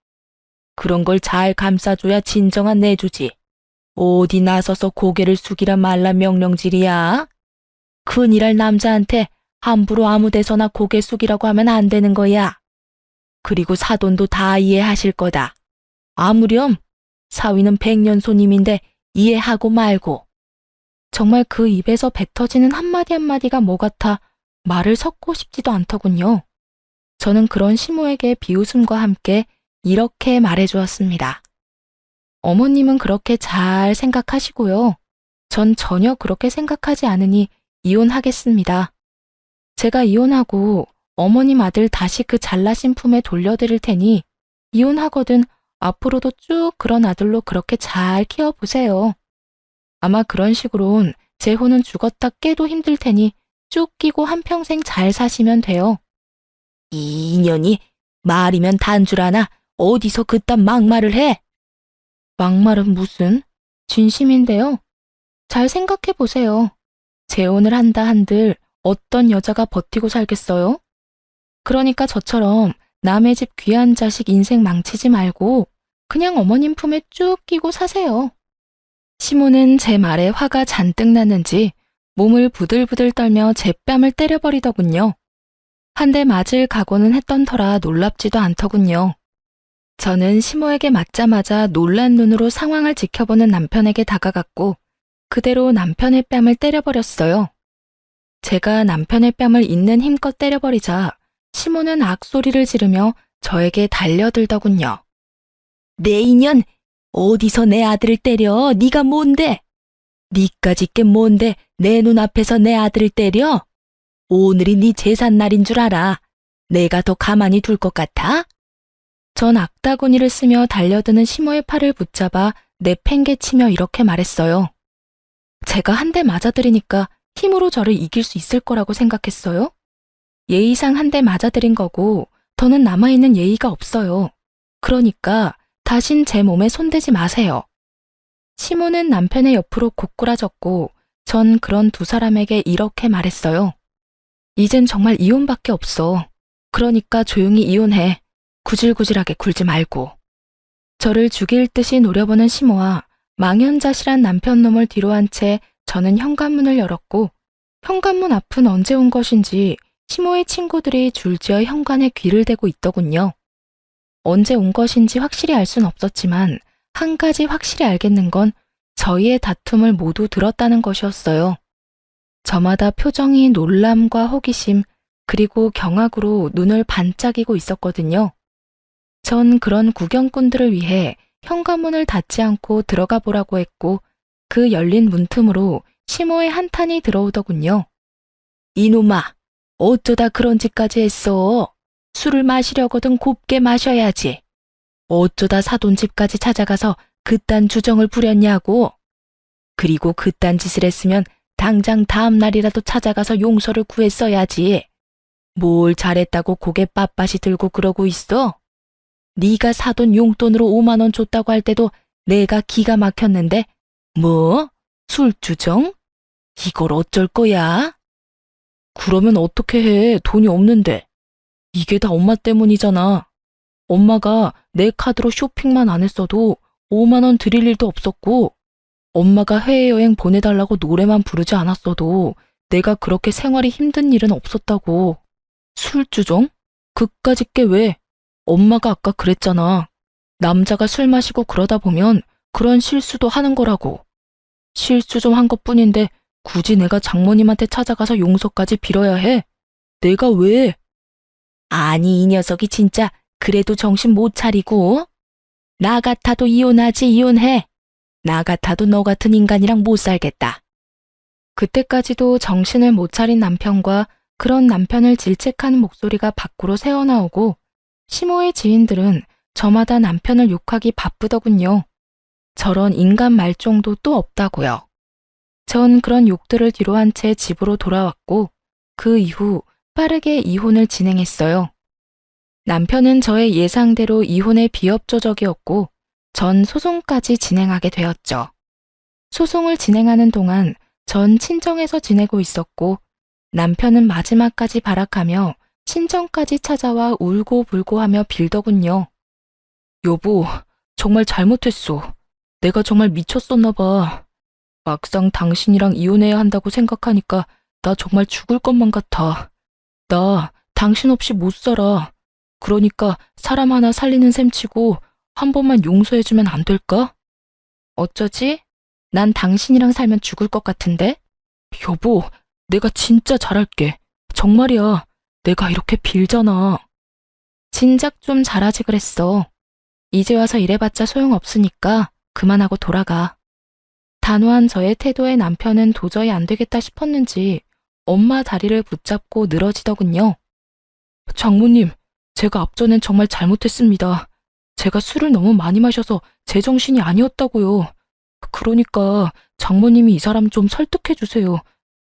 그런 걸 잘 감싸줘야 진정한 내주지. 어디 나서서 고개를 숙이라 말라 명령질이야. 큰일할 남자한테 함부로 아무 데서나 고개 숙이라고 하면 안 되는 거야. 그리고 사돈도 다 이해하실 거다. 아무렴 사위는 백년 손님인데 이해하고 말고. 정말 그 입에서 뱉어지는 한마디 한마디가 뭐 같아 말을 섞고 싶지도 않더군요. 저는 그런 시모에게 비웃음과 함께 이렇게 말해주었습니다. 어머님은 그렇게 잘 생각하시고요. 전 전혀 그렇게 생각하지 않으니 이혼하겠습니다. 제가 이혼하고 어머님 아들 다시 그 잘나신 품에 돌려드릴 테니 이혼하거든 앞으로도 쭉 그런 아들로 그렇게 잘 키워보세요. 아마 그런 식으론 제 혼은 죽었다 깨도 힘들 테니 쭉 끼고 한평생 잘 사시면 돼요. 이 인연이 말이면 단줄 아나 어디서 그딴 막말을 해? 막말은 무슨? 진심인데요. 잘 생각해 보세요. 재혼을 한다 한들 어떤 여자가 버티고 살겠어요? 그러니까 저처럼 남의 집 귀한 자식 인생 망치지 말고 그냥 어머님 품에 쭉 끼고 사세요. 시모는 제 말에 화가 잔뜩 났는지 몸을 부들부들 떨며 제 뺨을 때려버리더군요. 한 대 맞을 각오는 했던 터라 놀랍지도 않더군요. 저는 시모에게 맞자마자 놀란 눈으로 상황을 지켜보는 남편에게 다가갔고 그대로 남편의 뺨을 때려버렸어요. 제가 남편의 뺨을 있는 힘껏 때려버리자 시모는 악소리를 지르며 저에게 달려들더군요. 내 인연! 어디서 내 아들을 때려? 네가 뭔데? 니까짓 게 뭔데 내 눈앞에서 내 아들을 때려? 오늘이 네 제삿날인 줄 알아. 내가 더 가만히 둘 것 같아? 전 악다구니를 쓰며 달려드는 시모의 팔을 붙잡아 내팽개치며 이렇게 말했어요. 제가 한 대 맞아들이니까 힘으로 저를 이길 수 있을 거라고 생각했어요? 예의상 한 대 맞아들인 거고 더는 남아있는 예의가 없어요. 그러니까 다신 제 몸에 손대지 마세요. 시모는 남편의 옆으로 고꾸라졌고 전 그런 두 사람에게 이렇게 말했어요. 이젠 정말 이혼밖에 없어. 그러니까 조용히 이혼해. 구질구질하게 굴지 말고. 저를 죽일 듯이 노려보는 시모와 망연자실한 남편 놈을 뒤로 한 채 저는 현관문을 열었고 현관문 앞은 언제 온 것인지 시모의 친구들이 줄지어 현관에 귀를 대고 있더군요. 언제 온 것인지 확실히 알 순 없었지만 한 가지 확실히 알겠는 건 저희의 다툼을 모두 들었다는 것이었어요. 저마다 표정이 놀람과 호기심 그리고 경악으로 눈을 반짝이고 있었거든요. 전 그런 구경꾼들을 위해 현관문을 닫지 않고 들어가 보라고 했고 그 열린 문틈으로 시모의 한탄이 들어오더군요. 이놈아, 어쩌다 그런 짓까지 했어? 술을 마시려거든 곱게 마셔야지. 어쩌다 사돈집까지 찾아가서 그딴 주정을 부렸냐고. 그리고 그딴 짓을 했으면 당장 다음 날이라도 찾아가서 용서를 구했어야지. 뭘 잘했다고 고개 빳빳이 들고 그러고 있어? 네가 사돈 용돈으로 5만 원 줬다고 할 때도 내가 기가 막혔는데 뭐? 술주정? 이걸 어쩔 거야? 그러면 어떻게 해? 돈이 없는데. 이게 다 엄마 때문이잖아. 엄마가 내 카드로 쇼핑만 안 했어도 5만 원 드릴 일도 없었고 엄마가 해외여행 보내달라고 노래만 부르지 않았어도 내가 그렇게 생활이 힘든 일은 없었다고. 술주정? 그까짓 게 왜? 엄마가 아까 그랬잖아. 남자가 술 마시고 그러다 보면 그런 실수도 하는 거라고. 실수 좀 한 것뿐인데 굳이 내가 장모님한테 찾아가서 용서까지 빌어야 해? 내가 왜? 아니, 이 녀석이 진짜 그래도 정신 못 차리고. 나 같아도 이혼하지, 이혼해. 나 같아도 너 같은 인간이랑 못 살겠다. 그때까지도 정신을 못 차린 남편과 그런 남편을 질책하는 목소리가 밖으로 새어나오고 시모의 지인들은 저마다 남편을 욕하기 바쁘더군요. 저런 인간 말종도 또 없다고요. 전 그런 욕들을 뒤로 한 채 집으로 돌아왔고 그 이후 빠르게 이혼을 진행했어요. 남편은 저의 예상대로 이혼에 비협조적이었고 전 소송까지 진행하게 되었죠. 소송을 진행하는 동안 전 친정에서 지내고 있었고 남편은 마지막까지 발악하며 친정까지 찾아와 울고불고 하며 빌더군요. 여보, 정말 잘못했어. 내가 정말 미쳤었나 봐. 막상 당신이랑 이혼해야 한다고 생각하니까 나 정말 죽을 것만 같아. 나 당신 없이 못 살아. 그러니까 사람 하나 살리는 셈 치고 한 번만 용서해주면 안 될까? 어쩌지? 난 당신이랑 살면 죽을 것 같은데? 여보, 내가 진짜 잘할게. 정말이야. 내가 이렇게 빌잖아. 진작 좀 잘하지 그랬어. 이제 와서 이래봤자 소용없으니까 그만하고 돌아가. 단호한 저의 태도에 남편은 도저히 안 되겠다 싶었는지 엄마 다리를 붙잡고 늘어지더군요. 장모님, 제가 앞전엔 정말 잘못했습니다. 제가 술을 너무 많이 마셔서 제정신이 아니었다고요. 그러니까 장모님이 이 사람 좀 설득해 주세요.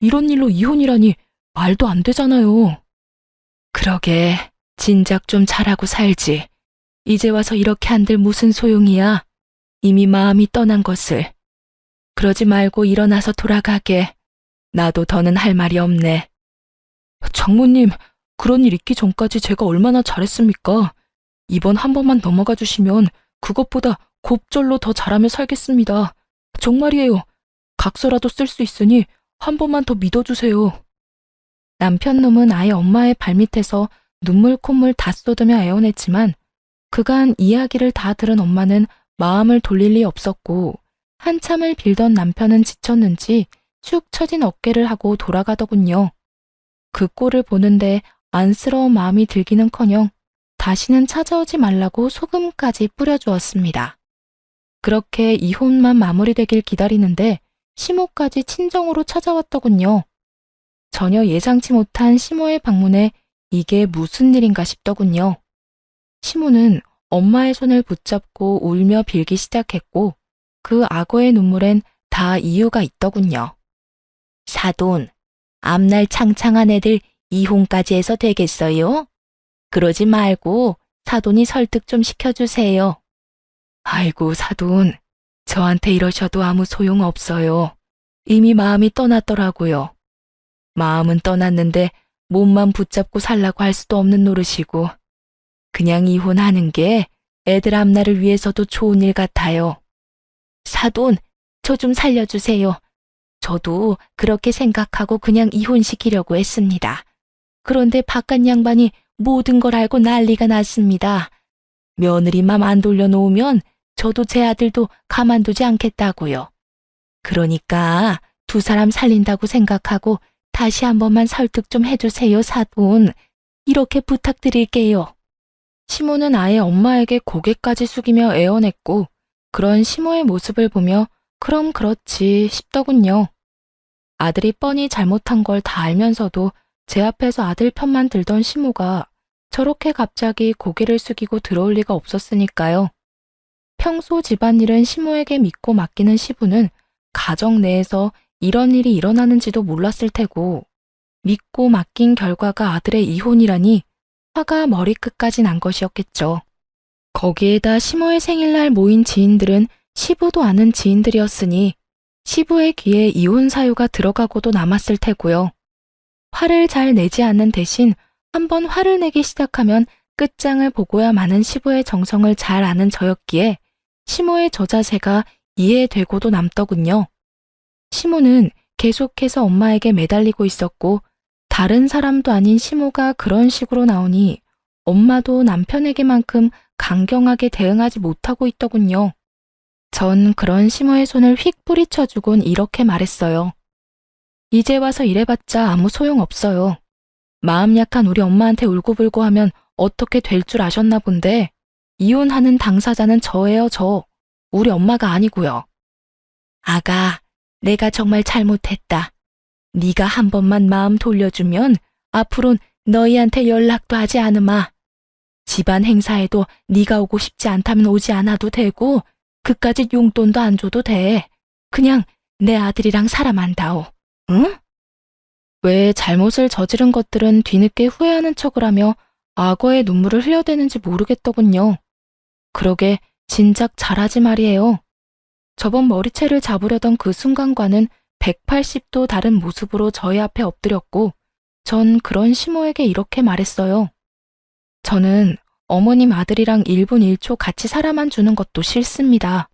이런 일로 이혼이라니 말도 안 되잖아요. 그러게, 진작 좀 잘하고 살지. 이제 와서 이렇게 한들 무슨 소용이야. 이미 마음이 떠난 것을. 그러지 말고 일어나서 돌아가게. 나도 더는 할 말이 없네. 장모님, 그런 일 있기 전까지 제가 얼마나 잘했습니까? 이번 한 번만 넘어가 주시면 그것보다 곱절로 더 잘하며 살겠습니다. 정말이에요. 각서라도 쓸 수 있으니 한 번만 더 믿어주세요. 남편 놈은 아예 엄마의 발밑에서 눈물 콧물 다 쏟으며 애원했지만 그간 이야기를 다 들은 엄마는 마음을 돌릴 리 없었고 한참을 빌던 남편은 지쳤는지 축 처진 어깨를 하고 돌아가더군요. 그 꼴을 보는데 안쓰러운 마음이 들기는커녕 다시는 찾아오지 말라고 소금까지 뿌려주었습니다. 그렇게 이혼만 마무리되길 기다리는데 시모까지 친정으로 찾아왔더군요. 전혀 예상치 못한 시모의 방문에 이게 무슨 일인가 싶더군요. 시모는 엄마의 손을 붙잡고 울며 빌기 시작했고 그 악어의 눈물엔 다 이유가 있더군요. 사돈, 앞날 창창한 애들 이혼까지 해서 되겠어요? 그러지 말고 사돈이 설득 좀 시켜주세요. 아이고, 사돈. 저한테 이러셔도 아무 소용 없어요. 이미 마음이 떠났더라고요. 마음은 떠났는데 몸만 붙잡고 살라고 할 수도 없는 노릇이고, 그냥 이혼하는 게 애들 앞날을 위해서도 좋은 일 같아요. 사돈, 저 좀 살려주세요. 저도 그렇게 생각하고 그냥 이혼시키려고 했습니다. 그런데 바깥 양반이 모든 걸 알고 난리가 났습니다. 며느리 맘 안 돌려놓으면 저도 제 아들도 가만두지 않겠다고요. 그러니까 두 사람 살린다고 생각하고 다시 한 번만 설득 좀 해주세요, 사돈. 이렇게 부탁드릴게요. 시모는 아예 엄마에게 고개까지 숙이며 애원했고, 그런 시모의 모습을 보며 그럼 그렇지 싶더군요. 아들이 뻔히 잘못한 걸 다 알면서도 제 앞에서 아들 편만 들던 시모가 저렇게 갑자기 고개를 숙이고 들어올 리가 없었으니까요. 평소 집안일은 시모에게 믿고 맡기는 시부는 가정 내에서 이런 일이 일어나는지도 몰랐을 테고, 믿고 맡긴 결과가 아들의 이혼이라니 화가 머리끝까지 난 것이었겠죠. 거기에다 시모의 생일날 모인 지인들은 시부도 아는 지인들이었으니 시부의 귀에 이혼 사유가 들어가고도 남았을 테고요. 화를 잘 내지 않는 대신 한번 화를 내기 시작하면 끝장을 보고야 마는 시부의 정성을 잘 아는 저였기에 시모의 저 자세가 이해되고도 남더군요. 시모는 계속해서 엄마에게 매달리고 있었고, 다른 사람도 아닌 시모가 그런 식으로 나오니 엄마도 남편에게만큼 강경하게 대응하지 못하고 있더군요. 전 그런 시모의 손을 휙 뿌리쳐주곤 이렇게 말했어요. 이제 와서 이래봤자 아무 소용없어요. 마음 약한 우리 엄마한테 울고불고 하면 어떻게 될 줄 아셨나 본데, 이혼하는 당사자는 저예요, 저. 우리 엄마가 아니고요. 아가, 내가 정말 잘못했다. 네가 한 번만 마음 돌려주면 앞으론 너희한테 연락도 하지 않으마. 집안 행사에도 네가 오고 싶지 않다면 오지 않아도 되고, 그까짓 용돈도 안 줘도 돼. 그냥 내 아들이랑 살아만다오. 응? 왜 잘못을 저지른 것들은 뒤늦게 후회하는 척을 하며 악어의 눈물을 흘려대는지 모르겠더군요. 그러게 진작 잘하지 말이에요. 저번 머리채를 잡으려던 그 순간과는 180도 다른 모습으로 저희 앞에 엎드렸고, 전 그런 시모에게 이렇게 말했어요. 저는 어머님 아들이랑 1분 1초 같이 살아만 주는 것도 싫습니다.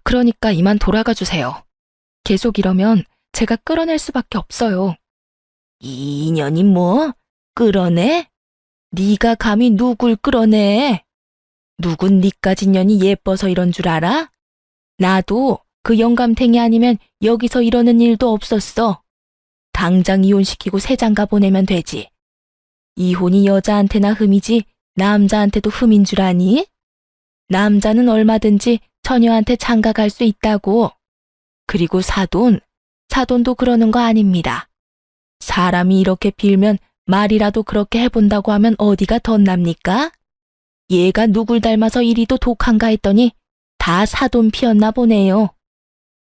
그러니까 이만 돌아가 주세요. 계속 이러면 제가 끌어낼 수밖에 없어요. 이 인연이 뭐? 끌어내? 네가 감히 누굴 끌어내? 누군 니까지 년이 예뻐서 이런 줄 알아? 나도 그 영감탱이 아니면 여기서 이러는 일도 없었어. 당장 이혼시키고 새 장가 보내면 되지. 이혼이 여자한테나 흠이지 남자한테도 흠인 줄 아니? 남자는 얼마든지 처녀한테 장가 갈 수 있다고. 그리고 사돈도 그러는 거 아닙니다. 사람이 이렇게 빌면 말이라도 그렇게 해본다고 하면 어디가 덧납니까? 얘가 누굴 닮아서 이리도 독한가 했더니 다 사돈 피었나 보네요.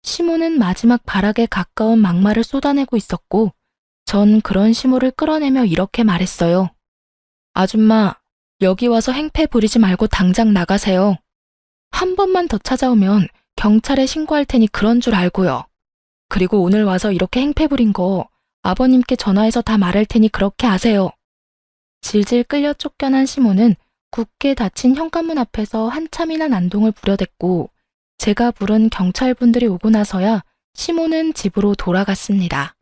시모는 마지막 발악에 가까운 막말을 쏟아내고 있었고, 전 그런 시모를 끌어내며 이렇게 말했어요. 아줌마, 여기 와서 행패 부리지 말고 당장 나가세요. 한 번만 더 찾아오면 경찰에 신고할 테니 그런 줄 알고요. 그리고 오늘 와서 이렇게 행패 부린 거 아버님께 전화해서 다 말할 테니 그렇게 아세요. 질질 끌려 쫓겨난 시모는 굳게 닫힌 현관문 앞에서 한참이나 난동을 부려댔고, 제가 부른 경찰분들이 오고 나서야 시모는 집으로 돌아갔습니다.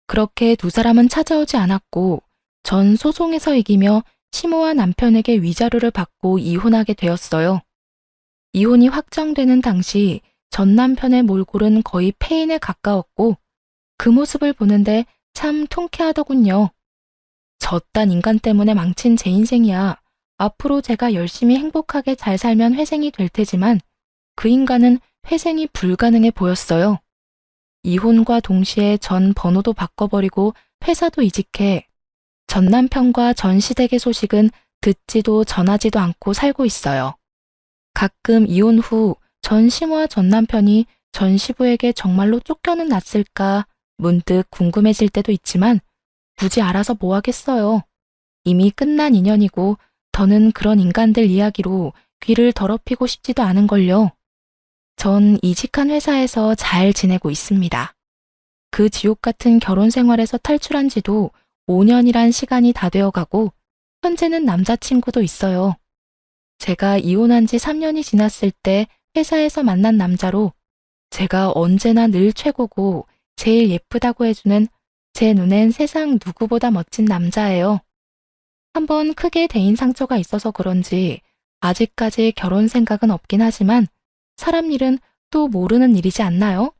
그렇게 두 사람은 찾아오지 않았고, 전 소송에서 이기며 시모와 남편에게 위자료를 받고 이혼하게 되었어요. 이혼이 확정되는 당시 전 남편의 몰골은 거의 폐인에 가까웠고, 그 모습을 보는데 참 통쾌하더군요. 저딴 인간 때문에 망친 제 인생이야. 앞으로 제가 열심히 행복하게 잘 살면 회생이 될 테지만 그 인간은 회생이 불가능해 보였어요. 이혼과 동시에 전 번호도 바꿔버리고 회사도 이직해 전 남편과 전 시댁의 소식은 듣지도 전하지도 않고 살고 있어요. 가끔 이혼 후 전 시모와 전 남편이 전 시부에게 정말로 쫓겨는 났을까 문득 궁금해질 때도 있지만 굳이 알아서 뭐 하겠어요. 이미 끝난 인연이고 더는 그런 인간들 이야기로 귀를 더럽히고 싶지도 않은걸요. 전 이직한 회사에서 잘 지내고 있습니다. 그 지옥 같은 결혼 생활에서 탈출한 지도 5년이란 시간이 다 되어가고 현재는 남자친구도 있어요. 제가 이혼한 지 3년이 지났을 때 회사에서 만난 남자로 제가 언제나 늘 최고고 제일 예쁘다고 해주는 제 눈엔 세상 누구보다 멋진 남자예요. 한번 크게 대인 상처가 있어서 그런지 아직까지 결혼 생각은 없긴 하지만 사람 일은 또 모르는 일이지 않나요?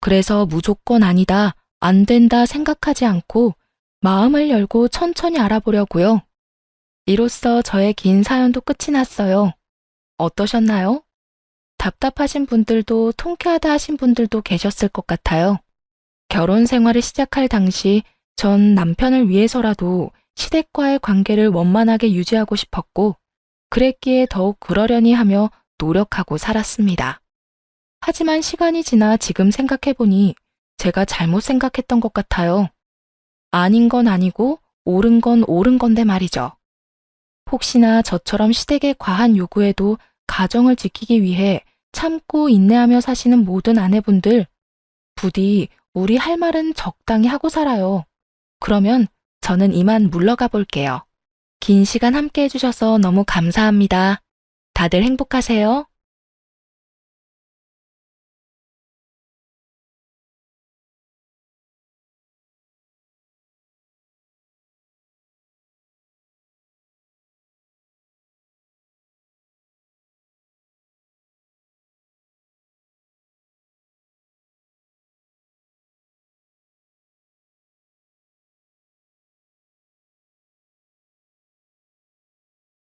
그래서 무조건 아니다, 안 된다 생각하지 않고 마음을 열고 천천히 알아보려고요. 이로써 저의 긴 사연도 끝이 났어요. 어떠셨나요? 답답하신 분들도 통쾌하다 하신 분들도 계셨을 것 같아요. 결혼 생활을 시작할 당시 전 남편을 위해서라도 시댁과의 관계를 원만하게 유지하고 싶었고 그랬기에 더욱 그러려니 하며 노력하고 살았습니다. 하지만 시간이 지나 지금 생각해보니 제가 잘못 생각했던 것 같아요. 아닌 건 아니고 옳은 건 옳은 건데 말이죠. 혹시나 저처럼 시댁의 과한 요구에도 가정을 지키기 위해 참고 인내하며 사시는 모든 아내분들, 부디 우리 할 말은 적당히 하고 살아요. 그러면 저는 이만 물러가 볼게요. 긴 시간 함께 해주셔서 너무 감사합니다. 다들 행복하세요.